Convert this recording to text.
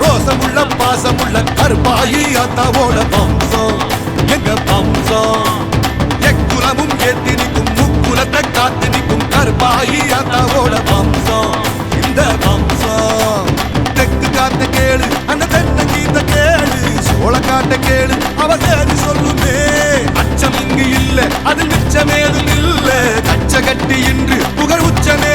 ரோசமுள்ள பாசமுள்ள கருப்பாயி அத்தாவோட வம்சம் எங்க வம்சம். எக்குலமும் ஏத்தி நிற்கும் முக்குலத்தை காத்து நிற்கும் கருப்பாயி அத்தாவோட வம்சம் இந்த வம்சம். தெற்கு காட்ட கேளு அந்த தென்னை கீத்த கேளு சோழ காட்ட கேளு அவ சேரி சொல்லுமே. அச்சம் இங்கு இல்ல அது மிச்சமேதும் இல்ல கச்ச கட்டி இன்று புகழ் உச்சமே